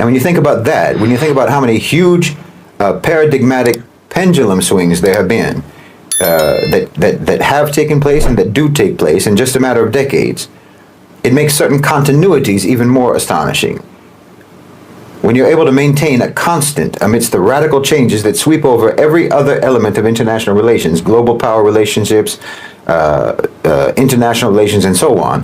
And when you think about that, when you think about how many huge paradigmatic pendulum swings there have been that have taken place and that do take place in just a matter of decades, it makes certain continuities even more astonishing. When you're able to maintain a constant amidst the radical changes that sweep over every other element of international relations, global power relationships, international relations, and so on,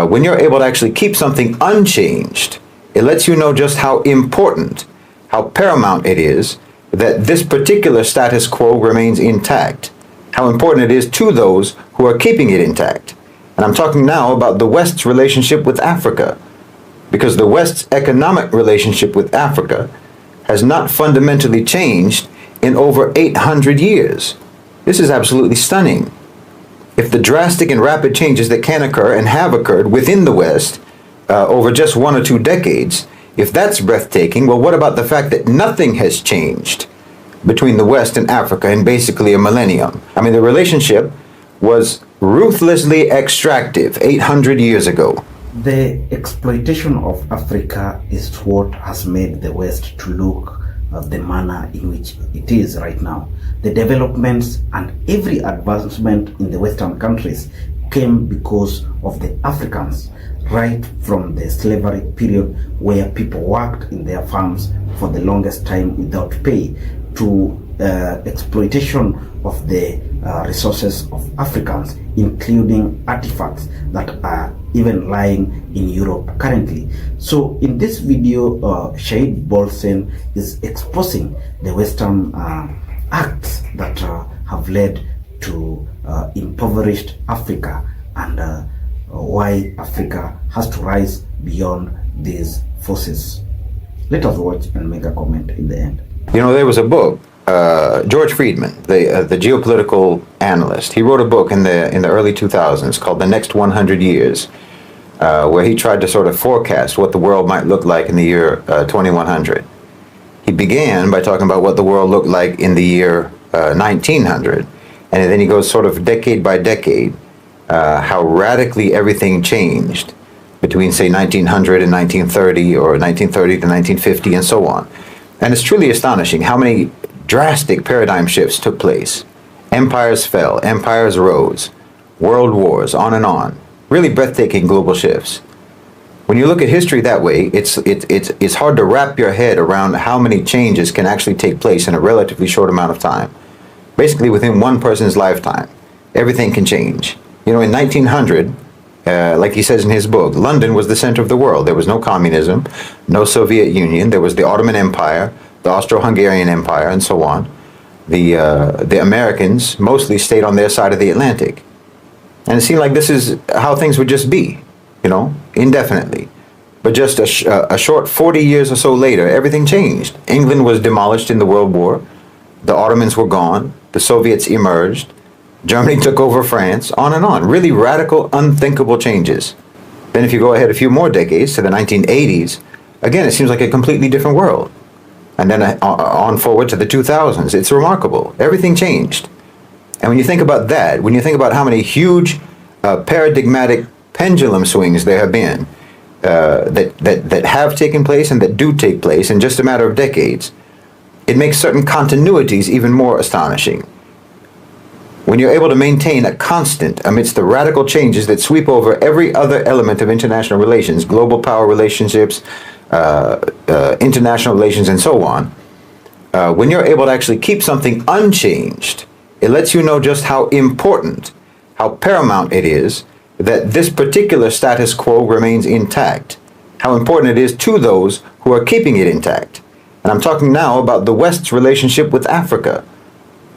when you're able to actually keep something unchanged, it lets you know just how important, how paramount it is that this particular status quo remains intact, how important it is to those who are keeping it intact. And I'm talking now about the West's relationship with Africa, because the West's economic relationship with Africa has not fundamentally changed in over 800 years. This is absolutely stunning. If the drastic and rapid changes that can occur and have occurred within the West over just 1 or 2 decades, if that's breathtaking, well, what about the fact that nothing has changed between the West and Africa in basically a millennium? I mean, the relationship was ruthlessly extractive 800 years ago. The exploitation of Africa is what has made the West to look at the manner in which it is right now. The developments and every advancement in the Western countries came because of the Africans, right from the slavery period where people worked in their farms for the longest time without pay, to exploitation of the resources of Africans, including artifacts that are even lying in Europe currently. So in this video, Shahid Bolsen is exposing the Western acts that have led to impoverished Africa, and why Africa has to rise beyond these forces. Let us watch and make a comment in the end. You know, there was a book, George Friedman, the geopolitical analyst. He wrote a book in the early 2000s called The Next 100 Years, where he tried to sort of forecast what the world might look like in the year 2100. He began by talking about what the world looked like in the year 1900, and then he goes sort of decade by decade, how radically everything changed between, say, 1900 and 1930, or 1930 to 1950, and so on. And it's truly astonishing how many drastic paradigm shifts took place. Empires fell, empires rose, world wars, on and on. Really breathtaking global shifts. When you look at history that way, it's hard to wrap your head around how many changes can actually take place in a relatively short amount of time. Basically, within one person's lifetime, everything can change. You know, in 1900, like he says in his book, London was the center of the world. There was no communism, no Soviet Union. There was the Ottoman Empire, the Austro-Hungarian Empire, and so on. The Americans mostly stayed on their side of the Atlantic. And it seemed like this is how things would just be, you know, indefinitely. But just a short 40 years or so later, everything changed. England was demolished in the World War. The Ottomans were gone. The Soviets emerged. Germany took over France, on and on. Really radical, unthinkable changes. Then if you go ahead a few more decades to the 1980s, again, it seems like a completely different world. And then on forward to the 2000s, it's remarkable. Everything changed. And when you think about that, when you think about how many huge paradigmatic pendulum swings there have been that have taken place and that do take place in just a matter of decades, it makes certain continuities even more astonishing. When you're able to maintain a constant amidst the radical changes that sweep over every other element of international relations, global power relationships, international relations, and so on, when you're able to actually keep something unchanged, it lets you know just how important, how paramount it is that this particular status quo remains intact, how important it is to those who are keeping it intact. And I'm talking now about the West's relationship with Africa,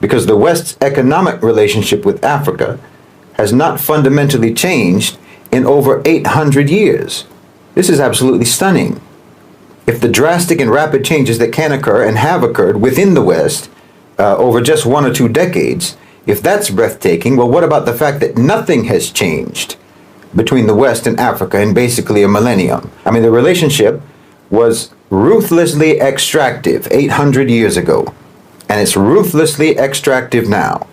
because the West's economic relationship with Africa has not fundamentally changed in over 800 years. This is absolutely stunning. If the drastic and rapid changes that can occur and have occurred within the West over just 1 or 2 decades, if that's breathtaking, well, what about the fact that nothing has changed between the West and Africa in basically a millennium? I mean, the relationship was ruthlessly extractive 800 years ago, and it's ruthlessly extractive now.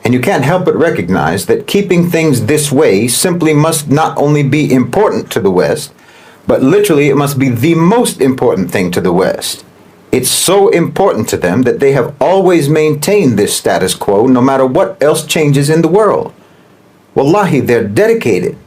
And you can't help but recognize that keeping things this way simply must not only be important to the West, but literally it must be the most important thing to the West. It's so important to them that they have always maintained this status quo no matter what else changes in the world. Wallahi, they're dedicated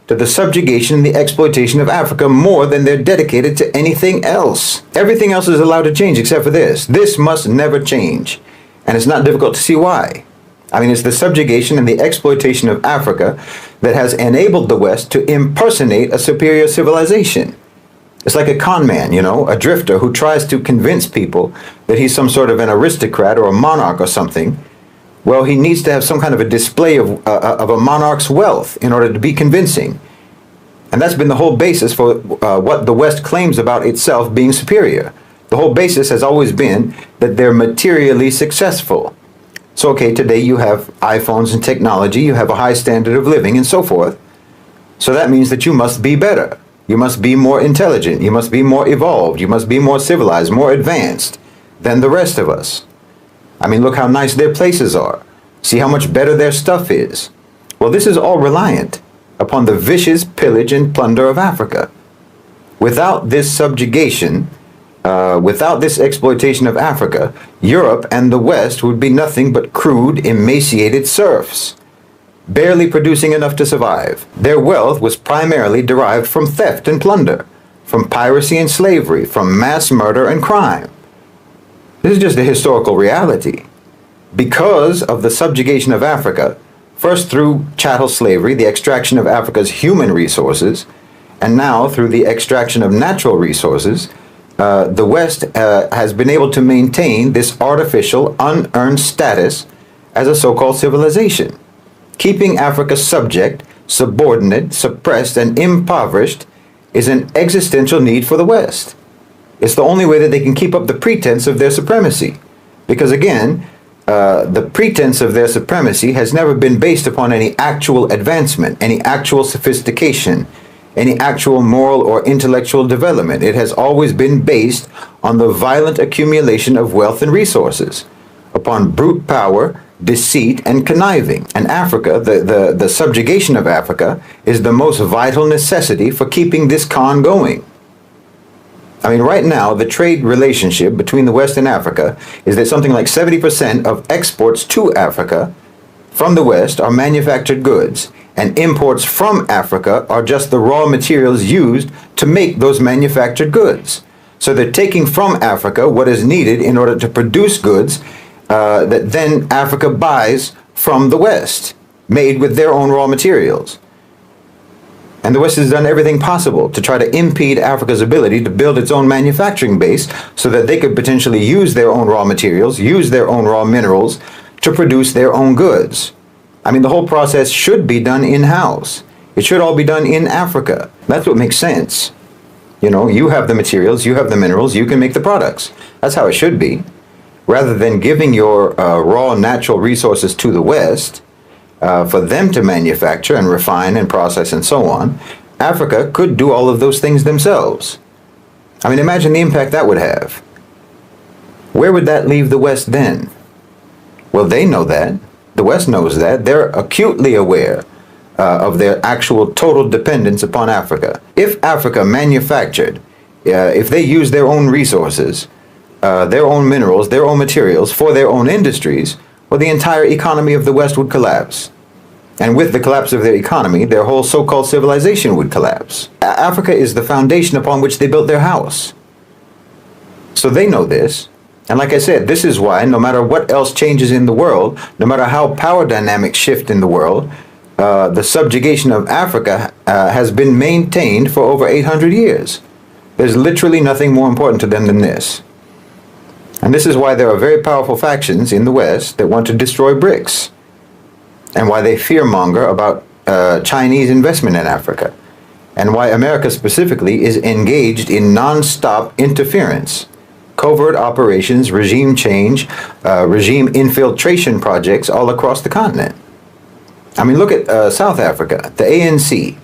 to the subjugation and the exploitation of Africa more than they're dedicated to anything else. Everything else is allowed to change except for this. This must never change. And it's not difficult to see why. I mean, it's the subjugation and the exploitation of Africa that has enabled the West to impersonate a superior civilization. It's like a con man, you know, a drifter who tries to convince people that he's some sort of an aristocrat or a monarch or something. Well, he needs to have some kind of a display of a monarch's wealth in order to be convincing. And that's been the whole basis for what the West claims about itself being superior. The whole basis has always been that they're materially successful. So, okay, today you have iPhones and technology, you have a high standard of living and so forth. So that means that you must be better. You must be more intelligent. You must be more evolved. You must be more civilized, more advanced than the rest of us. I mean, look how nice their places are. See how much better their stuff is. Well, this is all reliant upon the vicious pillage and plunder of Africa. Without this subjugation, without this exploitation of Africa, Europe and the West would be nothing but crude, emaciated serfs, barely producing enough to survive. Their wealth was primarily derived from theft and plunder, from piracy and slavery, from mass murder and crime. This is just a historical reality. Because of the subjugation of Africa, first through chattel slavery, the extraction of Africa's human resources, and now through the extraction of natural resources, the West has been able to maintain this artificial, unearned status as a so-called civilization. Keeping Africa subject, subordinate, suppressed, and impoverished is an existential need for the West. It's the only way that they can keep up the pretense of their supremacy. Because again, the pretense of their supremacy has never been based upon any actual advancement, any actual sophistication, any actual moral or intellectual development. It has always been based on the violent accumulation of wealth and resources, upon brute power, deceit, and conniving. And Africa, the subjugation of Africa, is the most vital necessity for keeping this con going. I mean, right now, the trade relationship between the West and Africa is that something like 70% of exports to Africa from the West are manufactured goods, and imports from Africa are just the raw materials used to make those manufactured goods. So they're taking from Africa what is needed in order to produce goods that then Africa buys from the West, made with their own raw materials. And the West has done everything possible to try to impede Africa's ability to build its own manufacturing base so that they could potentially use their own raw materials, use their own raw minerals to produce their own goods. I mean, the whole process should be done in-house. It should all be done in Africa. That's what makes sense. You know, you have the materials, you have the minerals, you can make the products. That's how it should be. Rather than giving your raw natural resources to the West, for them to manufacture and refine and process and so on, Africa could do all of those things themselves. I mean, imagine the impact that would have. Where would that leave the West then? Well, they know that. The West knows that. They're acutely aware of their actual total dependence upon Africa. If Africa manufactured, if they used their own resources, their own minerals, their own materials for their own industries, well, the entire economy of the West would collapse. And with the collapse of their economy, their whole so-called civilization would collapse. Africa is the foundation upon which they built their house. So they know this. And like I said, this is why no matter what else changes in the world, no matter how power dynamics shift in the world, the subjugation of Africa has been maintained for over 800 years. There's literally nothing more important to them than this. And this is why there are very powerful factions in the West that want to destroy BRICS, and why they fearmonger about Chinese investment in Africa, and why America specifically is engaged in non-stop interference, covert operations, regime change, regime infiltration projects all across the continent. I mean, look at South Africa, the ANC,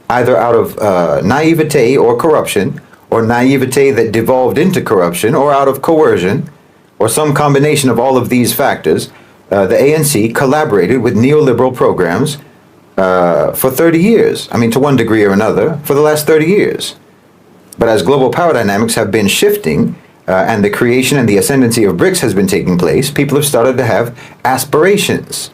either out of naivete or corruption, or naivete that devolved into corruption, or out of coercion, or some combination of all of these factors, the ANC collaborated with neoliberal programs for 30 years. I mean, to one degree or another, for the last 30 years. But as global power dynamics have been shifting, and the creation and the ascendancy of BRICS has been taking place, people have started to have aspirations.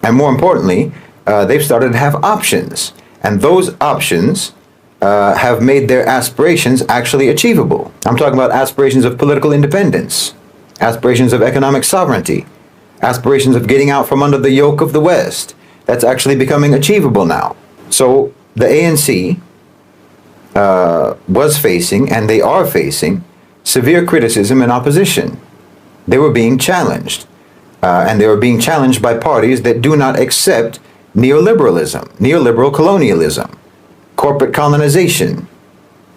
And more importantly, they've started to have options. And those options have made their aspirations actually achievable. I'm talking about aspirations of political independence, aspirations of economic sovereignty, aspirations of getting out from under the yoke of the West. That's actually becoming achievable now. So the ANC was facing, and they are facing, severe criticism and opposition. They were being challenged. And they were being challenged by parties that do not accept neoliberalism, neoliberal colonialism, corporate colonization.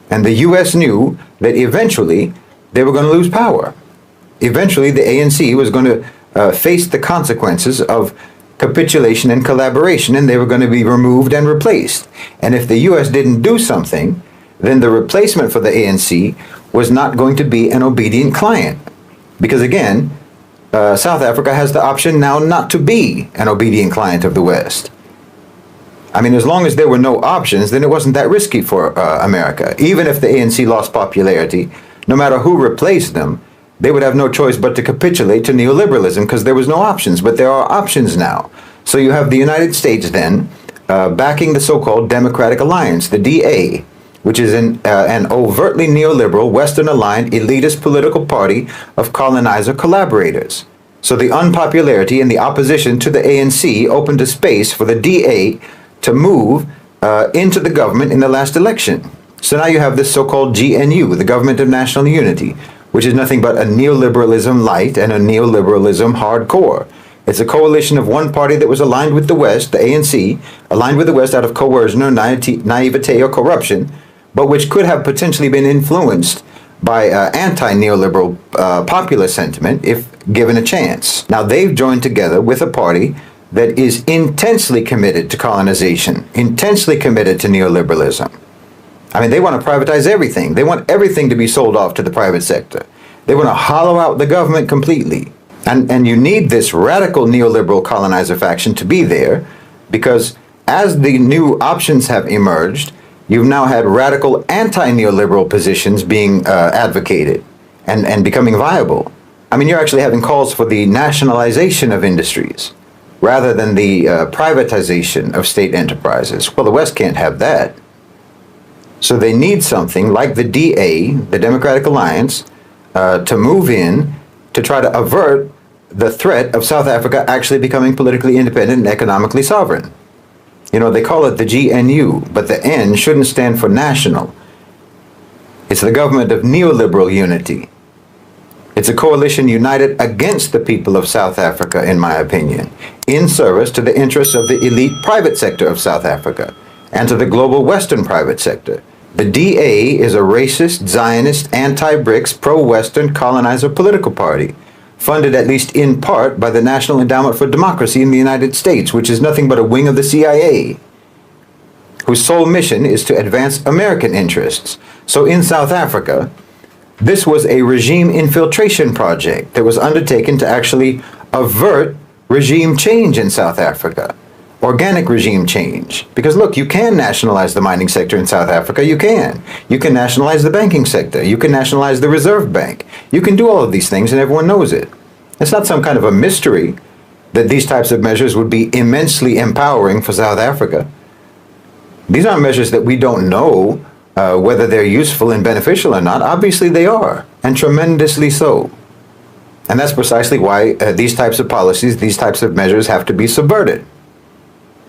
And the U.S. knew that eventually they were going to lose power. Eventually the ANC was going to face the consequences of capitulation and collaboration, and they were going to be removed and replaced. And if the U.S. didn't do something, then the replacement for the ANC was not going to be an obedient client. Because again, South Africa has the option now not to be an obedient client of the West. I mean, as long as there were no options, then it wasn't that risky for America. Even if the ANC lost popularity, no matter who replaced them, they would have no choice but to capitulate to neoliberalism because there was no options. But there are options now. So you have the United States then backing the so-called Democratic Alliance, the DA, which is an overtly neoliberal, Western-aligned, elitist political party of colonizer collaborators. So the unpopularity and the opposition to the ANC opened a space for the DA to move into the government in the last election. So now you have this so-called GNU, the Government of National Unity, which is nothing but a neoliberalism light and a neoliberalism hardcore. It's a coalition of one party that was aligned with the West, the ANC, aligned with the West out of coercion or naivete or corruption, but which could have potentially been influenced by anti-neoliberal popular sentiment if given a chance. Now they've joined together with a party that is intensely committed to colonization, intensely committed to neoliberalism. I mean, they want to privatize everything. They want everything to be sold off to the private sector. They want to hollow out the government completely. And you need this radical neoliberal colonizer faction to be there, because as the new options have emerged, you've now had radical anti-neoliberal positions being advocated and becoming viable. I mean, you're actually having calls for the nationalization of industries rather than the privatization of state enterprises. Well, the West can't have that. So they need something like the DA, the Democratic Alliance, to move in to try to avert the threat of South Africa actually becoming politically independent and economically sovereign. You know, they call it the GNU, but the N shouldn't stand for national. It's the government of neoliberal unity. It's a coalition united against the people of South Africa, in my opinion, in service to the interests of the elite private sector of South Africa and to the global Western private sector. The DA is a racist, Zionist, anti-BRICS, pro-Western colonizer political party, funded at least in part by the National Endowment for Democracy in the United States, which is nothing but a wing of the CIA, whose sole mission is to advance American interests. So in South Africa, this was a regime infiltration project that was undertaken to actually avert regime change in South Africa, organic regime change. Because look, you can nationalize the mining sector in South Africa, you can. You can nationalize the banking sector, you can nationalize the Reserve Bank. You can do all of these things and everyone knows it. It's not some kind of a mystery that these types of measures would be immensely empowering for South Africa. These aren't measures that we don't know whether they're useful and beneficial or not. Obviously they are, and tremendously so. And that's precisely why these types of policies, these types of measures have to be subverted.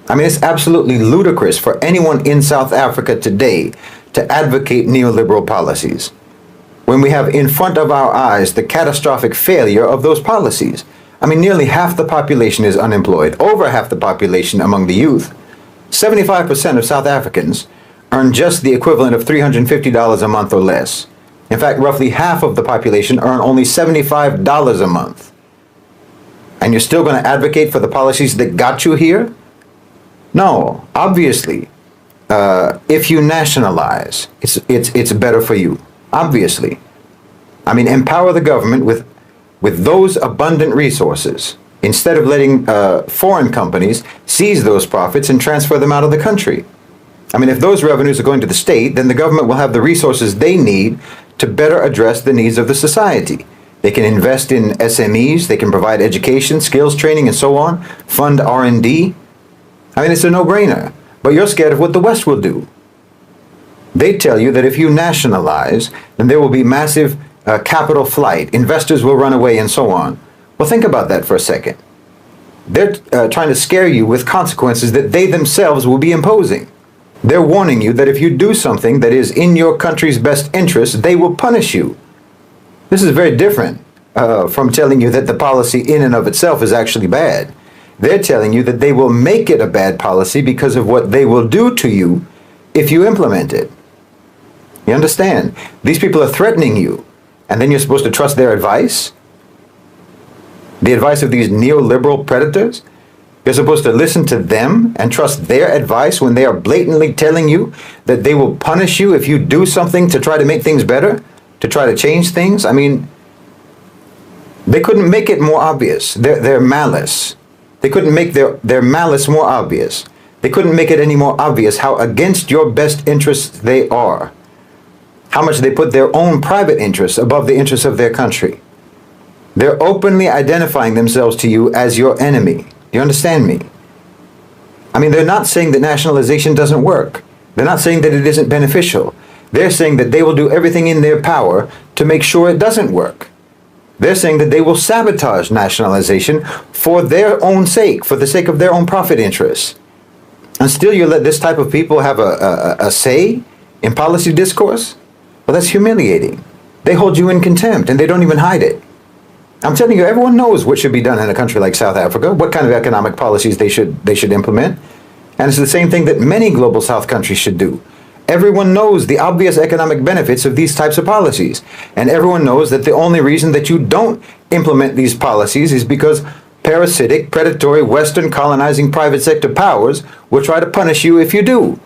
I mean, it's absolutely ludicrous for anyone in South Africa today to advocate neoliberal policies when we have in front of our eyes the catastrophic failure of those policies. I mean, nearly half the population is unemployed, over half the population among the youth. 75% of South Africans earn just the equivalent of $350 a month or less. In fact, roughly half of the population earn only $75 a month. And you're still going to advocate for the policies that got you here? No, obviously, if you nationalize, it's better for you. Obviously. I mean, empower the government with those abundant resources instead of letting foreign companies seize those profits and transfer them out of the country. I mean, if those revenues are going to the state, then the government will have the resources they need to better address the needs of the society. They can invest in SMEs, they can provide education, skills training, and so on, fund R&D. I mean, it's a no-brainer. But you're scared of what the West will do. They tell you that if you nationalize, then there will be massive capital flight, investors will run away, and so on. Well, think about that for a second. They're trying to scare you with consequences that they themselves will be imposing. They're warning you that if you do something that is in your country's best interest, they will punish you. This is very different from telling you that the policy in and of itself is actually bad. They're telling you that they will make it a bad policy because of what they will do to you if you implement it. You understand? These people are threatening you, and then you're supposed to trust their advice? The advice of these neoliberal predators? You're supposed to listen to them and trust their advice when they are blatantly telling you that they will punish you if you do something to try to make things better, to try to change things? I mean, they couldn't make it more obvious, their malice. They couldn't make their malice more obvious. They couldn't make it any more obvious how against your best interests they are. How much they put their own private interests above the interests of their country. They're openly identifying themselves to you as your enemy. Do you understand me? I mean, they're not saying that nationalization doesn't work. They're not saying that it isn't beneficial. They're saying that they will do everything in their power to make sure it doesn't work. They're saying that they will sabotage nationalization for their own sake, for the sake of their own profit interests. And still you let this type of people have a say in policy discourse? Well, that's humiliating. They hold you in contempt and they don't even hide it. I'm telling you, everyone knows what should be done in a country like South Africa, what kind of economic policies they should implement. And it's the same thing that many global South countries should do. Everyone knows the obvious economic benefits of these types of policies. And everyone knows that the only reason that you don't implement these policies is because parasitic, predatory, Western colonizing private sector powers will try to punish you if you do.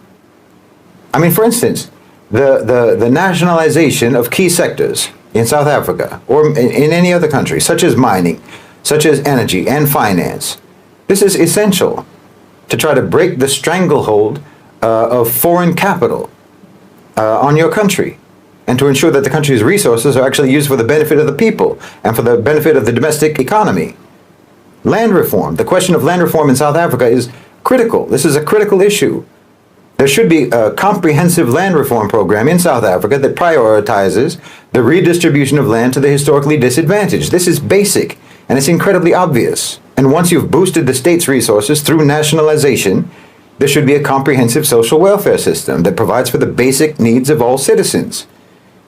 I mean, for instance, the nationalization of key sectors in South Africa or in any other country, such as mining, such as energy and finance. This is essential to try to break the stranglehold of foreign capital on your country and to ensure that the country's resources are actually used for the benefit of the people and for the benefit of the domestic economy. Land reform. The question of land reform in South Africa is critical. This is a critical issue. There should be a comprehensive land reform program in South Africa that prioritizes the redistribution of land to the historically disadvantaged. This is basic, and it's incredibly obvious. And once you've boosted the state's resources through nationalization, there should be a comprehensive social welfare system that provides for the basic needs of all citizens,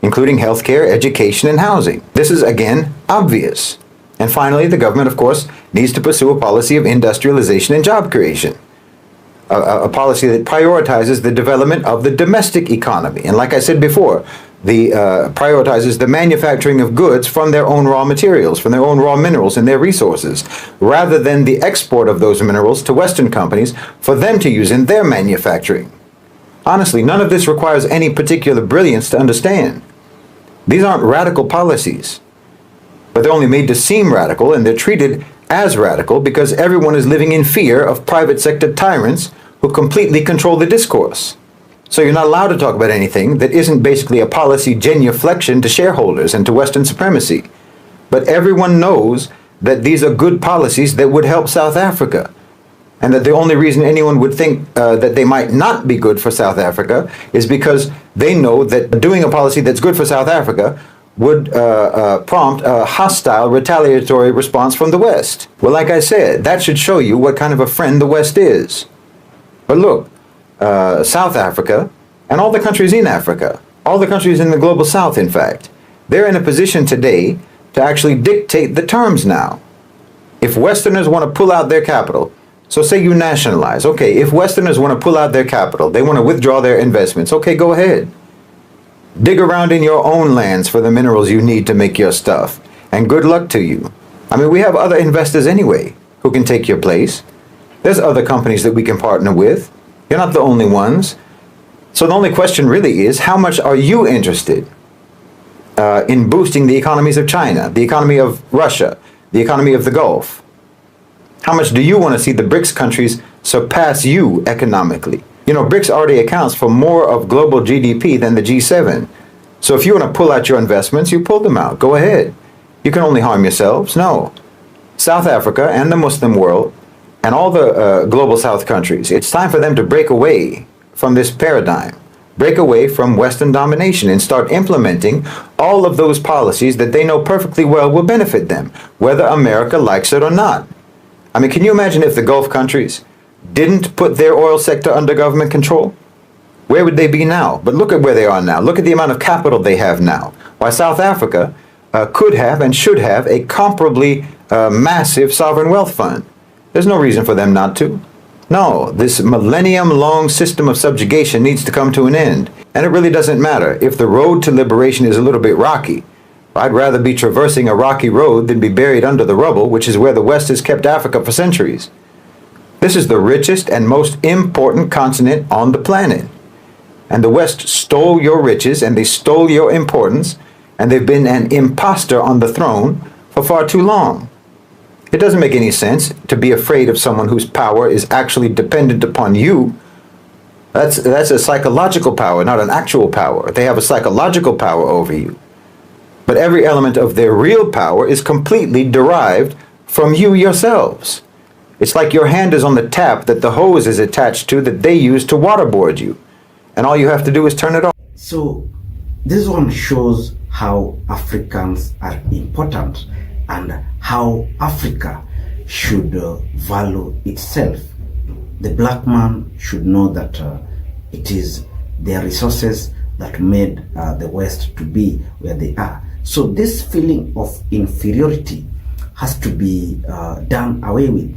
including healthcare, education, and housing. This is, again, obvious. And finally, the government, of course, needs to pursue a policy of industrialization and job creation. A policy that prioritizes the development of the domestic economy. And like I said before, prioritizes the manufacturing of goods from their own raw materials, from their own raw minerals and their resources, rather than the export of those minerals to Western companies for them to use in their manufacturing. Honestly, none of this requires any particular brilliance to understand. These aren't radical policies, but they're only made to seem radical, and they're treated as radical because everyone is living in fear of private sector tyrants who completely control the discourse. So you're not allowed to talk about anything that isn't basically a policy genuflection to shareholders and to Western supremacy. But everyone knows that these are good policies that would help South Africa, and that the only reason anyone would think that they might not be good for South Africa is because they know that doing a policy that's good for South Africa would prompt a hostile, retaliatory response from the West. Well, like I said, that should show you what kind of a friend the West is. But look, South Africa, and all the countries in Africa, all the countries in the global South, in fact, they're in a position today to actually dictate the terms now. If Westerners want to pull out their capital, so say you nationalize, okay, if Westerners want to pull out their capital, they want to withdraw their investments, okay, go ahead. Dig around in your own lands for the minerals you need to make your stuff, and good luck to you. I mean, we have other investors anyway who can take your place. There's other companies that we can partner with. You're not the only ones. So the only question really is, how much are you interested in boosting the economies of China, the economy of Russia, the economy of the Gulf? How much do you want to see the BRICS countries surpass you economically? You know, BRICS already accounts for more of global GDP than the G7. So if you want to pull out your investments, you pull them out. Go ahead. You can only harm yourselves. No. South Africa and the Muslim world and all the global South countries, it's time for them to break away from this paradigm, break away from Western domination and start implementing all of those policies that they know perfectly well will benefit them, whether America likes it or not. I mean, can you imagine if the Gulf countries didn't put their oil sector under government control? Where would they be now? But look at where they are now. Look at the amount of capital they have now. Why South Africa could have and should have a comparably massive sovereign wealth fund. There's no reason for them not to. No, this millennium-long system of subjugation needs to come to an end. And it really doesn't matter if the road to liberation is a little bit rocky. I'd rather be traversing a rocky road than be buried under the rubble, which is where the West has kept Africa for centuries. This is the richest and most important continent on the planet. And the West stole your riches and they stole your importance, and they've been an imposter on the throne for far too long. It doesn't make any sense to be afraid of someone whose power is actually dependent upon you. That's a psychological power, not an actual power. They have a psychological power over you. But every element of their real power is completely derived from you yourselves. It's like your hand is on the tap that the hose is attached to that they use to waterboard you. And all you have to do is turn it off. So this one shows how Africans are important and how Africa should value itself. The black man should know that it is their resources that made the West to be where they are. So this feeling of inferiority has to be done away with.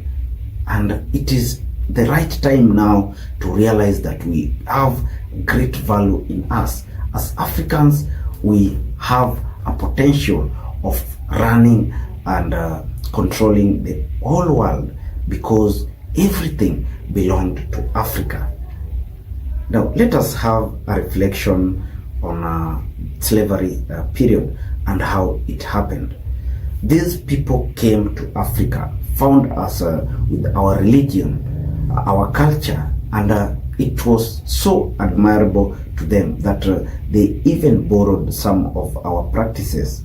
And it is the right time now to realize that we have great value in us. As Africans, we have a potential of running and controlling the whole world because everything belonged to Africa. Now, let us have a reflection on slavery period and how it happened. These people came to Africa, found us with our religion, our culture, and it was so admirable to them that they even borrowed some of our practices,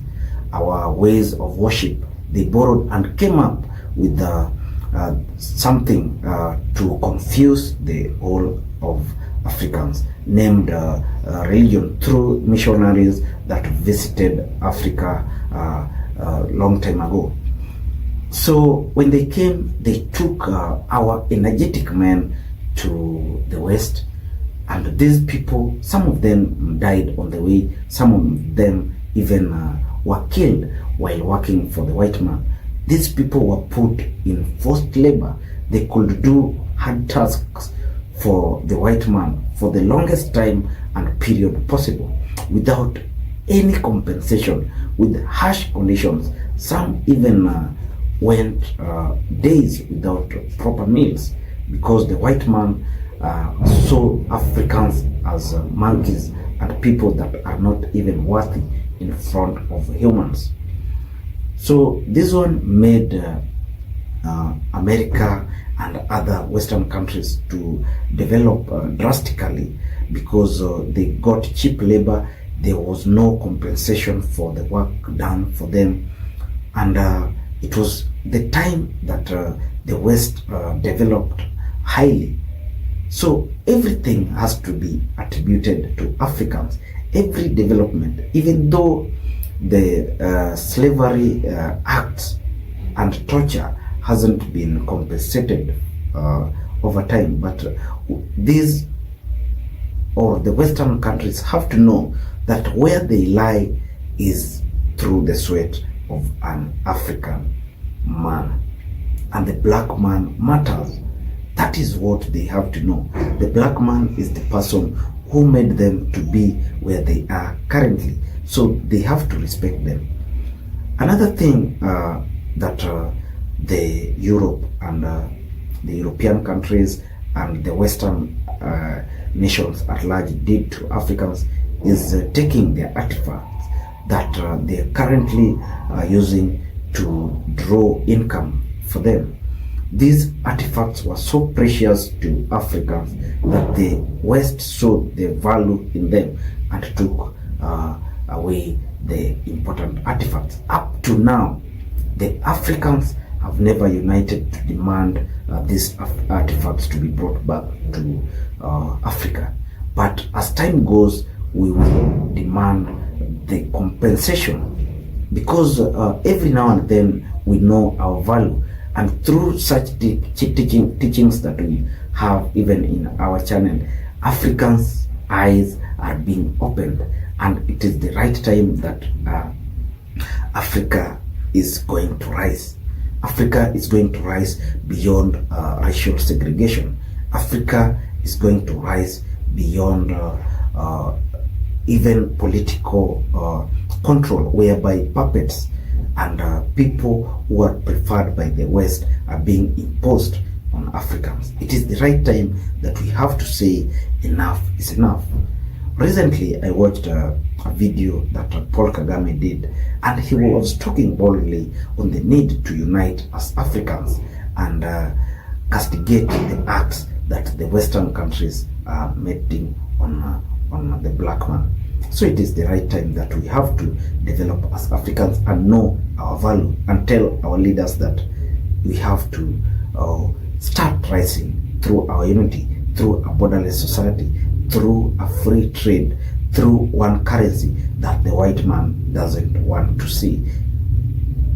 our ways of worship. They borrowed and came up with something to confuse the whole of Africans, named religion, through missionaries that visited Africa long time ago. So when they came, they took our energetic men to the West, and these people, some of them died on the way, some of them even were killed while working for the white man. These people were put in forced labor. They could do hard tasks for the white man for the longest time and period possible without any compensation, with harsh conditions. Some even went days without proper meals because the white man saw Africans as monkeys and people that are not even worthy in front of humans. So this one made America and other Western countries to develop drastically because they got cheap labor. There was no compensation for the work done for them, and it was the time that the West developed highly. So everything has to be attributed to Africans. Every development, even though the slavery acts and torture hasn't been compensated over time, but these or the Western countries have to know that where they lie is through the sweat of an African man, and the black man matters. That is what they have to know. The black man is the person who made them to be where they are currently, so they have to respect them. Another thing that the Europe and the European countries and the Western nations at large did to Africans is taking their artifacts that they are currently using to draw income for them. These artifacts were so precious to Africans that the West saw the value in them and took away the important artifacts. Up to now, the Africans have never united to demand these artifacts to be brought back to Africa. But as time goes, we will demand the compensation, because every now and then we know our value, and through such teachings that we have even in our channel, Africans' eyes are being opened, and it is the right time that Africa is going to rise. Africa is going to rise beyond racial segregation. Africa is going to rise beyond even political control, whereby puppets and people who are preferred by the West are being imposed on Africans. It is the right time that we have to say enough is enough. Recently, I watched a video that Paul Kagame did, and he was talking boldly on the need to unite as Africans and castigate the acts that the Western countries are making on the black man. So it is the right time that we have to develop as Africans and know our value, and tell our leaders that we have to start rising through our unity, through a borderless society, through a free trade, through one currency that the white man doesn't want to see.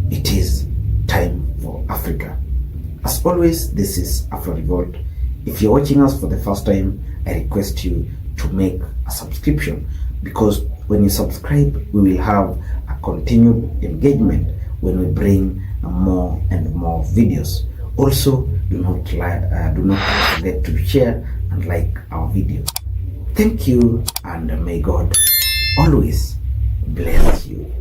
It is time for Africa. As always, this is Afro Revolt. If you're watching us for the first time, I request you to make a subscription, because when you subscribe, we will have a continued engagement when we bring more and more videos. Also, do not forget to share and like our videos. Thank you, and may God always bless you.